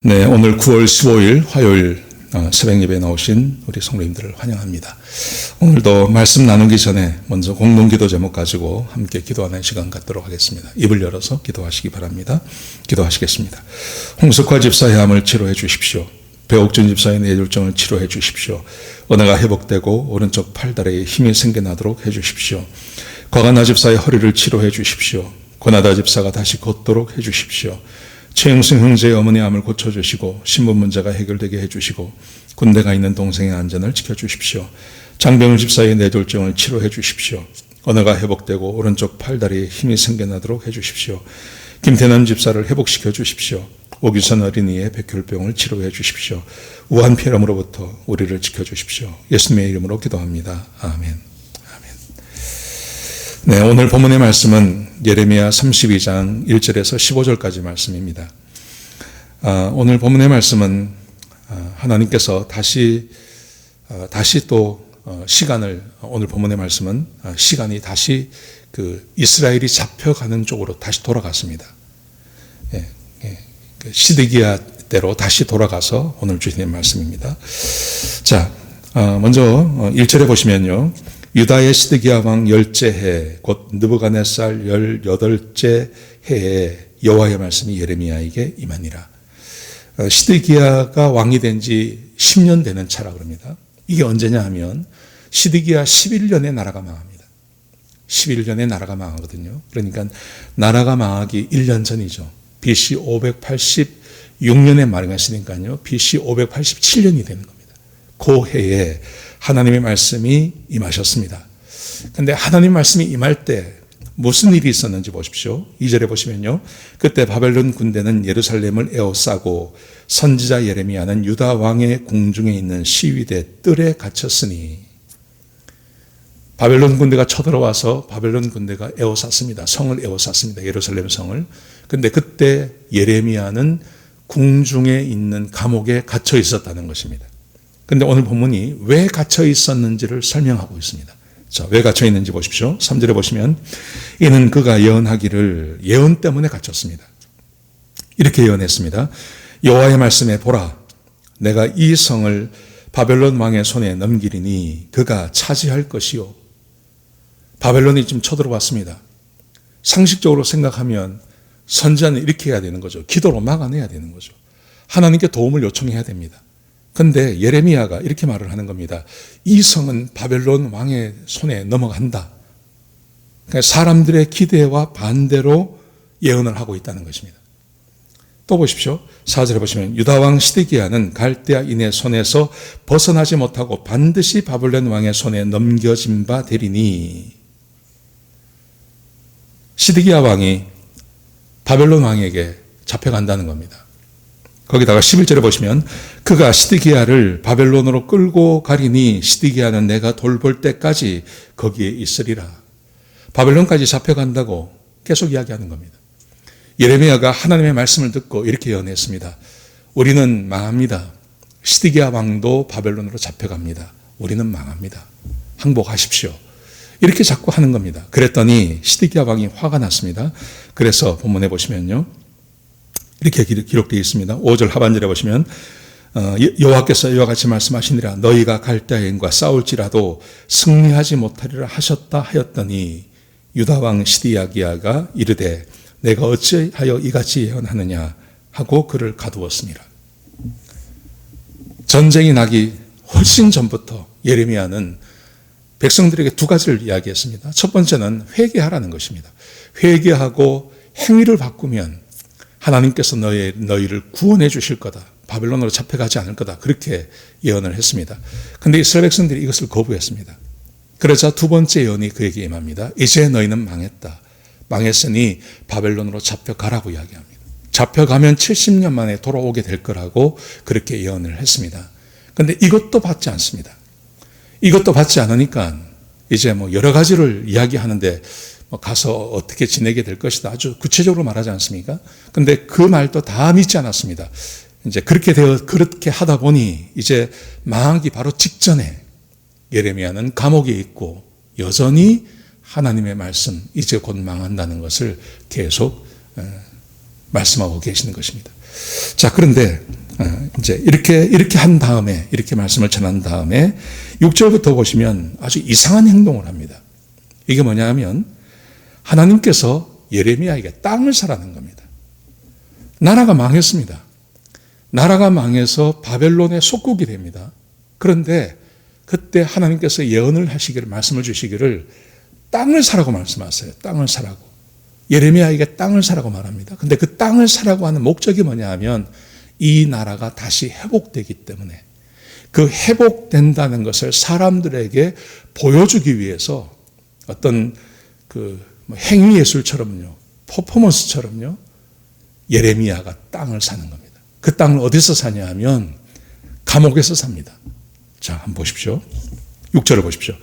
네, 오늘 9월 15일 화요일 새벽 예배에 나오신 우리 성도님들을 환영합니다. 오늘도 말씀 나누기 전에 먼저 공동기도 제목 가지고 함께 기도하는 시간 갖도록 하겠습니다. 입을 열어서 기도하시기 바랍니다. 기도하시겠습니다. 홍석화 집사의 암을 치료해 주십시오. 배옥준 집사의 뇌졸중을 치료해 주십시오. 언어가 회복되고 오른쪽 팔다리에 힘이 생겨나도록 해 주십시오. 과가나 집사의 허리를 치료해 주십시오. 권하다 집사가 다시 걷도록 해 주십시오. 최영승 형제의 어머니 암을 고쳐주시고 신분 문제가 해결되게 해주시고 군대가 있는 동생의 안전을 지켜주십시오. 장병을 집사의 뇌졸중을 치료해 주십시오. 언어가 회복되고 오른쪽 팔다리에 힘이 생겨나도록 해주십시오. 김태남 집사를 회복시켜 주십시오. 오규선 어린이의 백혈병을 치료해 주십시오. 우한 폐렴으로부터 우리를 지켜주십시오. 예수님의 이름으로 기도합니다. 아멘. 네, 오늘 본문의 말씀은 예레미야 32장 1절에서 15절까지 말씀입니다. 오늘 본문의 말씀은 하나님께서 다시 또 시간을, 오늘 본문의 말씀은 시간이 다시 이스라엘이 잡혀가는 쪽으로 다시 돌아갔습니다. 시드기야 때로 다시 돌아가서 오늘 주시는 말씀입니다. 자, 먼저 1절에 보시면요. 유다의 시드기야 왕 10째 해, 곧 느부갓네살 18째 해에 여호와의 말씀이 예레미야에게 임하니라. 시드기야가 왕이 된 지 10년 되는 차라 그럽니다. 이게 언제냐 하면 시드기야 11년에 나라가 망합니다. 11년에 나라가 망하거든요. 그러니까 나라가 망하기 1년 전이죠. BC 586년에 망했으니까요. BC 587년이 되는 겁니다. 그 해에 하나님의 말씀이 임하셨습니다. 그런데 하나님 말씀이 임할 때 무슨 일이 있었는지 보십시오. 2절에 보시면요. 그때 바벨론 군대는 예루살렘을 에워싸고 선지자 예레미야는 유다 왕의 궁중에 있는 시위대 뜰에 갇혔으니, 바벨론 군대가 쳐들어와서 바벨론 군대가 에워쌌습니다. 성을 에워쌌습니다. 예루살렘 성을. 그런데 그때 예레미야는 궁중에 있는 감옥에 갇혀 있었다는 것입니다. 그런데 오늘 본문이 왜 갇혀 있었는지를 설명하고 있습니다. 자, 왜 갇혀 있는지 보십시오. 3절에 보시면 이는 그가 예언하기를, 예언 때문에 갇혔습니다. 이렇게 예언했습니다. 여호와의 말씀에 보라, 내가 이 성을 바벨론 왕의 손에 넘기리니 그가 차지할 것이요. 바벨론이 지금 쳐들어왔습니다. 상식적으로 생각하면 선지자는 이렇게 해야 되는 거죠. 기도로 막아내야 되는 거죠. 하나님께 도움을 요청해야 됩니다. 그런데 예레미야가 이렇게 말을 하는 겁니다. 이 성은 바벨론 왕의 손에 넘어간다. 그러니까 사람들의 기대와 반대로 예언을 하고 있다는 것입니다. 또 보십시오. 4절에 보시면 유다 왕 시드기야는 갈대아인의 손에서 벗어나지 못하고 반드시 바벨론 왕의 손에 넘겨진 바 되리니, 시드기야 왕이 바벨론 왕에게 잡혀간다는 겁니다. 거기다가 11절에 보시면 그가 시드기야를 바벨론으로 끌고 가리니 시드기야는 내가 돌볼 때까지 거기에 있으리라. 바벨론까지 잡혀간다고 계속 이야기하는 겁니다. 예레미야가 하나님의 말씀을 듣고 이렇게 예언했습니다. 우리는 망합니다. 시드기야 왕도 바벨론으로 잡혀갑니다. 우리는 망합니다. 항복하십시오. 이렇게 자꾸 하는 겁니다. 그랬더니 시드기야 왕이 화가 났습니다. 그래서 본문에 보시면요. 이렇게 기록되어 있습니다. 5절 하반절에 보시면 여호와께서 이와 같이 말씀하시니라. 너희가 갈대아인과 싸울지라도 승리하지 못하리라 하셨다 하였더니 유다 왕 시드기야가 이르되 내가 어찌하여 이같이 예언하느냐 하고 그를 가두었습니다. 전쟁이 나기 훨씬 전부터 예레미야는 백성들에게 두 가지를 이야기했습니다. 첫 번째는 회개하라는 것입니다. 회개하고 행위를 바꾸면 하나님께서 너희를 구원해 주실 거다. 바벨론으로 잡혀가지 않을 거다. 그렇게 예언을 했습니다. 그런데 이스라엘 백성들이 이것을 거부했습니다. 그러자 두 번째 예언이 그에게 임합니다. 이제 너희는 망했다. 망했으니 바벨론으로 잡혀가라고 이야기합니다. 잡혀가면 70년 만에 돌아오게 될 거라고 그렇게 예언을 했습니다. 그런데 이것도 받지 않습니다. 이것도 받지 않으니까 이제 여러 가지를 이야기하는데 가서 어떻게 지내게 될 것이다. 아주 구체적으로 말하지 않습니까? 근데 그 말도 다 믿지 않았습니다. 이제 그렇게 하다 보니 이제 망하기 바로 직전에 예레미야는 감옥에 있고 여전히 하나님의 말씀, 이제 곧 망한다는 것을 계속 말씀하고 계시는 것입니다. 자, 그런데 이제 이렇게 한 다음에, 이렇게 말씀을 전한 다음에 6절부터 보시면 아주 이상한 행동을 합니다. 이게 뭐냐 하면 하나님께서 예레미야에게 땅을 사라는 겁니다. 나라가 망했습니다. 나라가 망해서 바벨론의 속국이 됩니다. 그런데 그때 하나님께서 예언을 하시기를, 말씀을 주시기를 땅을 사라고 말씀하세요. 땅을 사라고. 예레미야에게 땅을 사라고 말합니다. 근데 그 땅을 사라고 하는 목적이 뭐냐 하면 이 나라가 다시 회복되기 때문에, 그 회복된다는 것을 사람들에게 보여주기 위해서 어떤 행위예술처럼요, 퍼포먼스처럼요, 예레미야가 땅을 사는 겁니다. 그 땅을 어디서 사냐 하면 감옥에서 삽니다. 자, 한번 보십시오. 6절을 보십시오.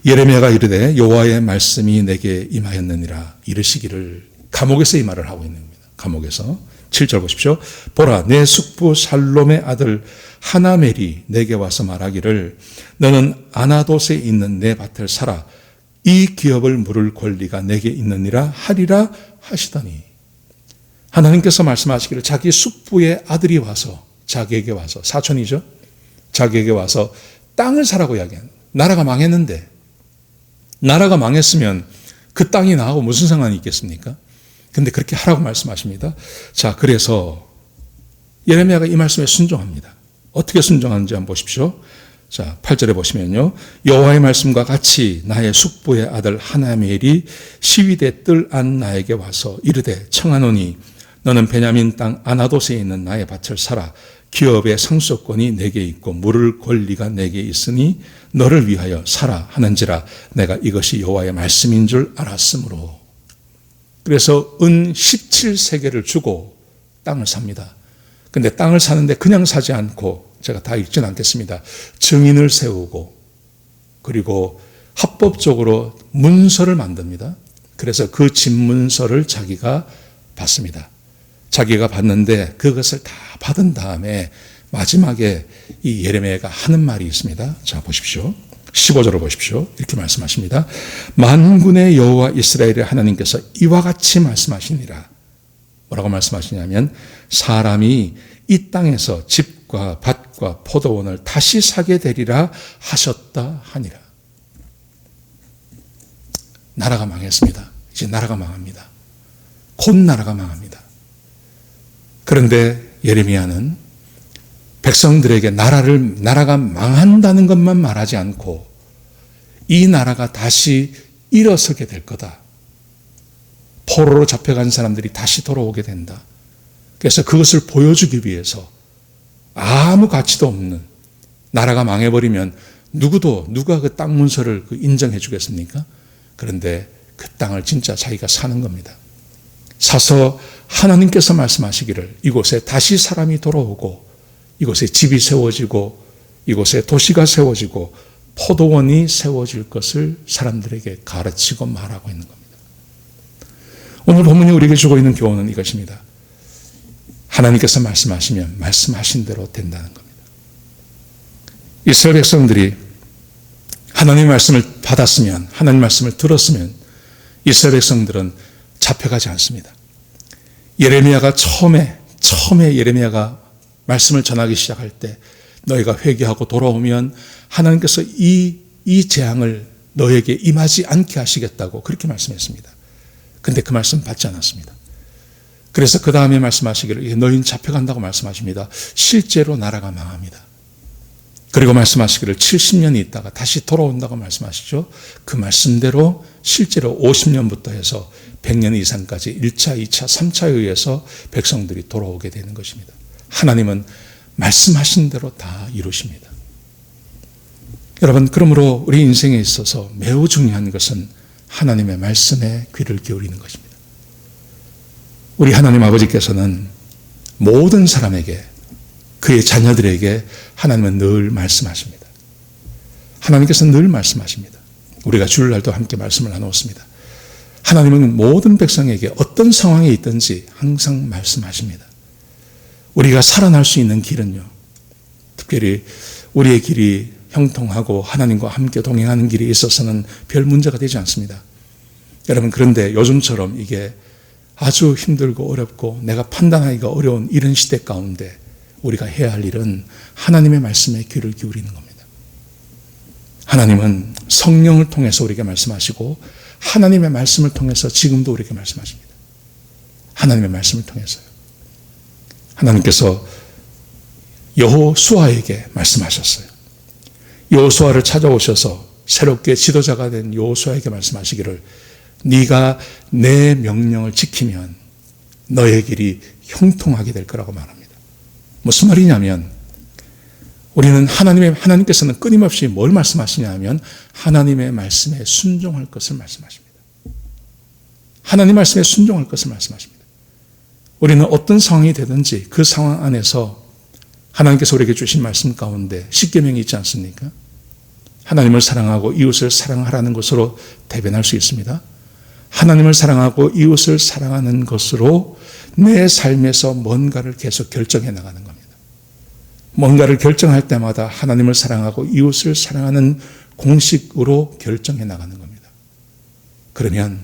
예레미야가 이르되 여호와의 말씀이 내게 임하였느니라 이르시기를, 감옥에서 이 말을 하고 있는 겁니다. 감옥에서. 7절 보십시오. 보라, 내 숙부 살롬의 아들 하나멜이 내게 와서 말하기를 너는 아나돗에 있는 내 밭을 사라. 이 기업을 물을 권리가 내게 있느니라 하리라 하시더니, 하나님께서 말씀하시기를 자기 숙부의 아들이 와서, 자기에게 와서, 사촌이죠, 자기에게 와서 땅을 사라고 이야기하는, 나라가 망했는데, 나라가 망했으면 그 땅이 나하고 무슨 상관이 있겠습니까? 근데 그렇게 하라고 말씀하십니다. 자, 그래서 예레미야가 이 말씀에 순종합니다. 어떻게 순종하는지 한번 보십시오. 자, 8절에 보시면요, 여호와의 말씀과 같이 나의 숙부의 아들 하나멜이 시위대 뜰 안 나에게 와서 이르되 청하노니 너는 베냐민 땅 아나돗에 있는 나의 밭을 사라. 기업의 상속권이 내게 있고 물을 권리가 내게 있으니 너를 위하여 사라 하는지라 내가 이것이 여호와의 말씀인 줄 알았으므로. 그래서 은 17세겔을 주고 땅을 삽니다. 근데 땅을 사는데 그냥 사지 않고, 제가 다 읽지는 않겠습니다, 증인을 세우고 그리고 합법적으로 문서를 만듭니다. 그래서 그 집문서를 자기가 받습니다. 자기가 받는데 그것을 다 받은 다음에 마지막에 이 예레미야가 하는 말이 있습니다. 자, 보십시오. 15절을 보십시오. 이렇게 말씀하십니다. 만군의 여호와 이스라엘의 하나님께서 이와 같이 말씀하시니라. 뭐라고 말씀하시냐면 사람이 이 땅에서 집과 밭과 포도원을 다시 사게 되리라 하셨다 하니라. 나라가 망했습니다. 이제 나라가 망합니다. 곧 나라가 망합니다. 그런데 예레미야는 백성들에게 나라가 망한다는 것만 말하지 않고 이 나라가 다시 일어서게 될 거다. 포로로 잡혀간 사람들이 다시 돌아오게 된다. 그래서 그것을 보여주기 위해서 아무 가치도 없는 나라가 망해버리면 누가 그 땅 문서를 인정해 주겠습니까? 그런데 그 땅을 진짜 자기가 사는 겁니다. 사서 하나님께서 말씀하시기를 이곳에 다시 사람이 돌아오고 이곳에 집이 세워지고 이곳에 도시가 세워지고 포도원이 세워질 것을 사람들에게 가르치고 말하고 있는 겁니다. 오늘 본문이 우리에게 주고 있는 교훈은 이것입니다. 하나님께서 말씀하시면 말씀하신 대로 된다는 겁니다. 이스라엘 백성들이 하나님의 말씀을 받았으면, 하나님의 말씀을 들었으면 이스라엘 백성들은 잡혀가지 않습니다. 예레미야가 처음에 예레미야가 말씀을 전하기 시작할 때 너희가 회개하고 돌아오면 하나님께서 이 재앙을 너에게 임하지 않게 하시겠다고 그렇게 말씀했습니다. 근데 그 말씀 받지 않았습니다. 그래서 그 다음에 말씀하시기를 너희는 잡혀간다고 말씀하십니다. 실제로 나라가 망합니다. 그리고 말씀하시기를 70년이 있다가 다시 돌아온다고 말씀하시죠. 그 말씀대로 실제로 50년부터 해서 100년 이상까지 1차, 2차, 3차에 의해서 백성들이 돌아오게 되는 것입니다. 하나님은 말씀하신 대로 다 이루십니다. 여러분, 그러므로 우리 인생에 있어서 매우 중요한 것은 하나님의 말씀에 귀를 기울이는 것입니다. 우리 하나님 아버지께서는 모든 사람에게, 그의 자녀들에게 하나님은 늘 말씀하십니다. 하나님께서는 늘 말씀하십니다. 우리가 주일날도 함께 말씀을 나누었습니다. 하나님은 모든 백성에게 어떤 상황에 있든지 항상 말씀하십니다. 우리가 살아날 수 있는 길은요, 특별히 우리의 길이 형통하고 하나님과 함께 동행하는 길에 있어서는 별 문제가 되지 않습니다. 여러분, 그런데 요즘처럼 이게 아주 힘들고 어렵고 내가 판단하기가 어려운 이런 시대 가운데 우리가 해야 할 일은 하나님의 말씀에 귀를 기울이는 겁니다. 하나님은 성령을 통해서 우리에게 말씀하시고 하나님의 말씀을 통해서 지금도 우리에게 말씀하십니다. 하나님의 말씀을 통해서요. 하나님께서 여호수아에게 말씀하셨어요. 여호수아를 찾아오셔서 새롭게 지도자가 된 여호수아에게 말씀하시기를 네가 내 명령을 지키면 너의 길이 형통하게 될 거라고 말합니다. 무슨 말이냐면 우리는 하나님께서는 끊임없이 뭘 말씀하시냐 하면 하나님의 말씀에 순종할 것을 말씀하십니다. 하나님 말씀에 순종할 것을 말씀하십니다. 우리는 어떤 상황이 되든지 그 상황 안에서 하나님께서 우리에게 주신 말씀 가운데 십계명이 있지 않습니까? 하나님을 사랑하고 이웃을 사랑하라는 것으로 대변할 수 있습니다. 하나님을 사랑하고 이웃을 사랑하는 것으로 내 삶에서 뭔가를 계속 결정해 나가는 겁니다. 뭔가를 결정할 때마다 하나님을 사랑하고 이웃을 사랑하는 공식으로 결정해 나가는 겁니다. 그러면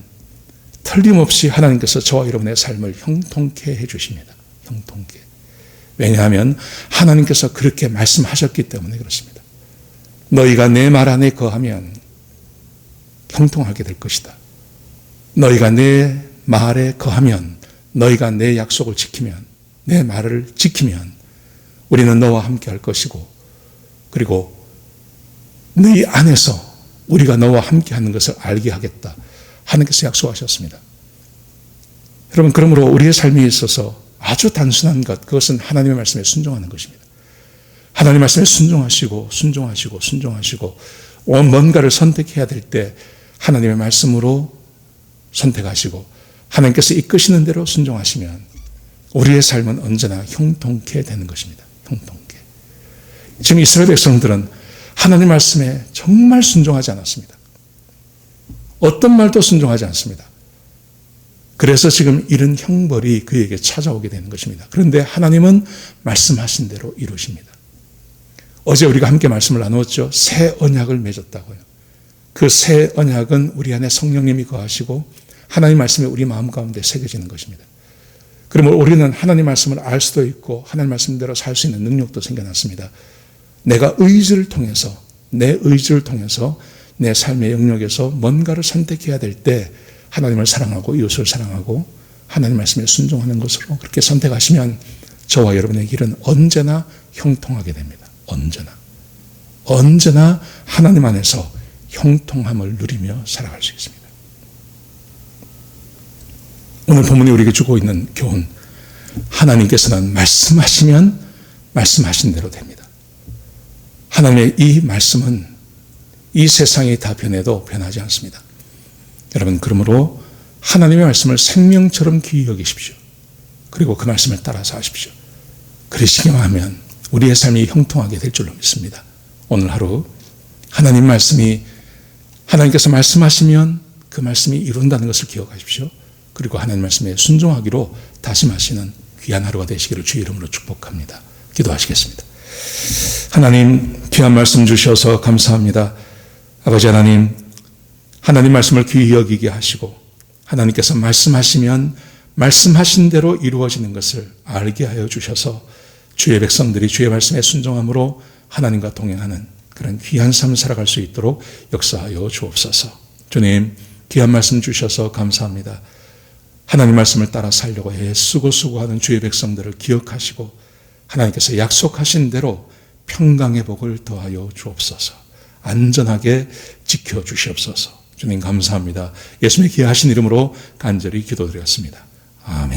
틀림없이 하나님께서 저와 여러분의 삶을 형통케 해주십니다. 형통케. 왜냐하면 하나님께서 그렇게 말씀하셨기 때문에 그렇습니다. 너희가 내 말 안에 거하면 형통하게 될 것이다. 너희가 내 말에 거하면, 너희가 내 약속을 지키면, 내 말을 지키면 우리는 너와 함께 할 것이고, 그리고 너희 안에서 우리가 너와 함께 하는 것을 알게 하겠다. 하나님께서 약속하셨습니다. 여러분, 그러므로 우리의 삶에 있어서 아주 단순한 것, 그것은 하나님의 말씀에 순종하는 것입니다. 하나님의 말씀에 순종하시고 뭔가를 선택해야 될 때 하나님의 말씀으로 선택하시고 하나님께서 이끄시는 대로 순종하시면 우리의 삶은 언제나 형통케 되는 것입니다. 형통케. 지금 이스라엘 백성들은 하나님 말씀에 정말 순종하지 않았습니다. 어떤 말도 순종하지 않습니다. 그래서 지금 이런 형벌이 그에게 찾아오게 되는 것입니다. 그런데 하나님은 말씀하신 대로 이루십니다. 어제 우리가 함께 말씀을 나누었죠. 새 언약을 맺었다고요. 그 새 언약은 우리 안에 성령님이 거하시고 하나님 말씀이 우리 마음 가운데 새겨지는 것입니다. 그러면 우리는 하나님 말씀을 알 수도 있고 하나님 말씀대로 살 수 있는 능력도 생겨났습니다. 내가 의지를 통해서, 내 의지를 통해서 내 삶의 영역에서 뭔가를 선택해야 될 때 하나님을 사랑하고 이웃을 사랑하고 하나님 말씀에 순종하는 것으로 그렇게 선택하시면 저와 여러분의 길은 언제나 형통하게 됩니다. 언제나 하나님 안에서 형통함을 누리며 살아갈 수 있습니다. 오늘 본문이 우리에게 주고 있는 교훈, 하나님께서는 말씀하시면 말씀하신 대로 됩니다. 하나님의 이 말씀은 이 세상이 다 변해도 변하지 않습니다. 여러분, 그러므로 하나님의 말씀을 생명처럼 귀히 여기십시오. 그리고 그 말씀을 따라서 하십시오. 그러시기만 하면 우리의 삶이 형통하게 될 줄로 믿습니다. 오늘 하루 하나님 말씀이, 하나님께서 말씀하시면 그 말씀이 이룬다는 것을 기억하십시오. 그리고 하나님 말씀에 순종하기로 다짐하시는 귀한 하루가 되시기를 주의 이름으로 축복합니다. 기도하시겠습니다. 하나님, 귀한 말씀 주셔서 감사합니다. 아버지 하나님, 하나님 말씀을 귀히 여기게 하시고 하나님께서 말씀하시면 말씀하신 대로 이루어지는 것을 알게 하여 주셔서 주의 백성들이 주의 말씀에 순종함으로 하나님과 동행하는 그런 귀한 삶을 살아갈 수 있도록 역사하여 주옵소서. 주님, 귀한 말씀 주셔서 감사합니다. 하나님 말씀을 따라 살려고 애쓰고하는 주의 백성들을 기억하시고 하나님께서 약속하신 대로 평강의 복을 더하여 주옵소서. 안전하게 지켜주시옵소서. 주님 감사합니다. 예수님의 귀하신 이름으로 간절히 기도드렸습니다. 아멘.